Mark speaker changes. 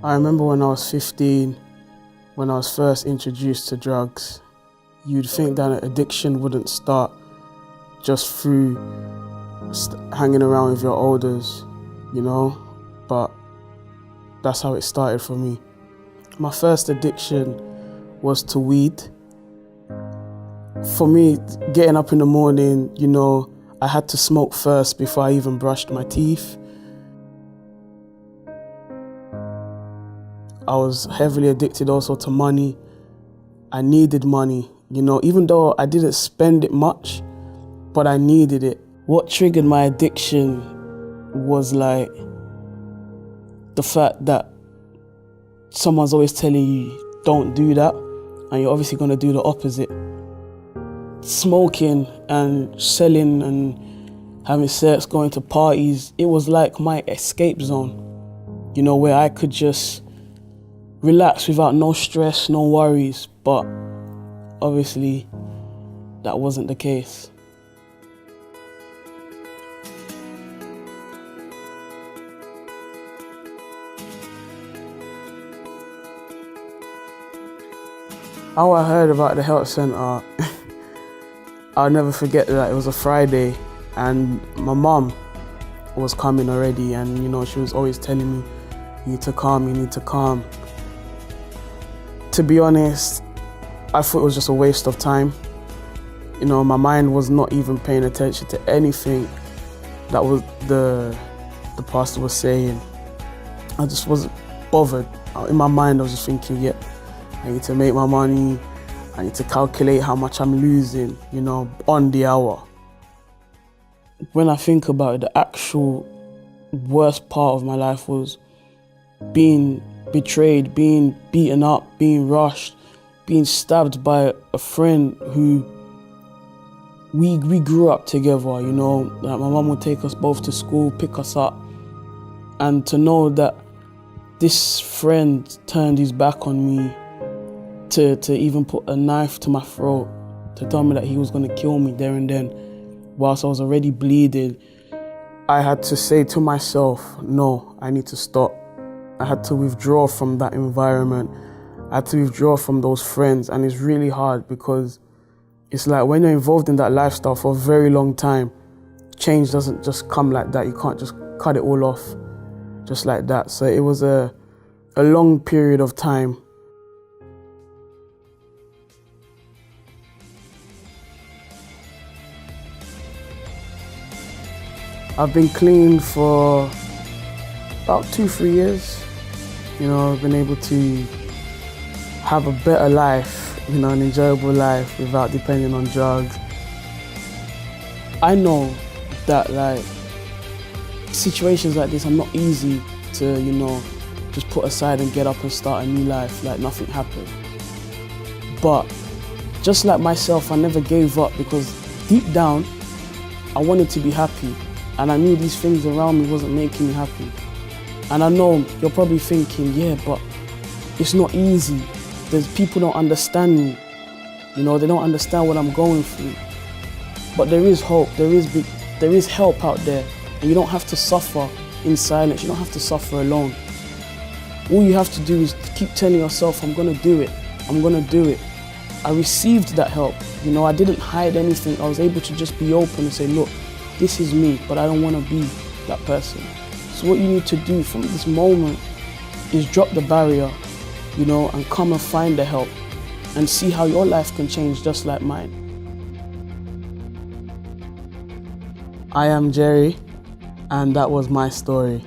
Speaker 1: I remember when I was 15, when I was first introduced to drugs, you'd think that an addiction wouldn't start just through hanging around with your elders, you know, but that's how it started for me. My first addiction was to weed. For me, getting up in the morning, you know, I had to smoke first before I even brushed my teeth. I was heavily addicted also to money. I needed money, you know, even though I didn't spend it much, but I needed it. What triggered my addiction was like the fact that someone's always telling you, don't do that, and you're obviously gonna do the opposite. Smoking and selling and having sex, going to parties, it was like my escape zone, you know, where I could just relax without no stress, no worries, but obviously that wasn't the case. How I heard about the health centre, I'll never forget that. It was a Friday and my mum was coming already, and you know, she was always telling me, you need to calm. To be honest, I thought it was just a waste of time. You know, my mind was not even paying attention to anything that was the pastor was saying. I just wasn't bothered. In my mind, I was just thinking, yeah, I need to make my money. I need to calculate how much I'm losing, you know, on the hour. When I think about it, the actual worst part of my life was being betrayed, being beaten up, being rushed, being stabbed by a friend who we grew up together, you know. Like my mum would take us both to school, pick us up, and to know that this friend turned his back on me to even put a knife to my throat, to tell me that he was going to kill me there and then, whilst I was already bleeding, I had to say to myself, no, I need to stop. I had to withdraw from that environment. I had to withdraw from those friends, and it's really hard because it's like when you're involved in that lifestyle for a very long time, change doesn't just come like that. You can't just cut it all off just like that. So it was a long period of time. I've been clean for about 2-3 years. You know, I've been able to have a better life, you know, an enjoyable life without depending on drugs. I know that like situations like this are not easy to, you know, just put aside and get up and start a new life like nothing happened. But just like myself, I never gave up because deep down, I wanted to be happy. And I knew these things around me wasn't making me happy. And I know you're probably thinking, yeah, but it's not easy. There's people don't understand me. You know, they don't understand what I'm going through. But there is hope, there is help out there. And you don't have to suffer in silence, you don't have to suffer alone. All you have to do is keep telling yourself, I'm gonna do it, I'm gonna do it. I received that help. You know, I didn't hide anything. I was able to just be open and say, look, this is me, but I don't wanna be that person. So what you need to do from this moment is drop the barrier, you know, and come and find the help and see how your life can change just like mine. I am Jerry, and that was my story.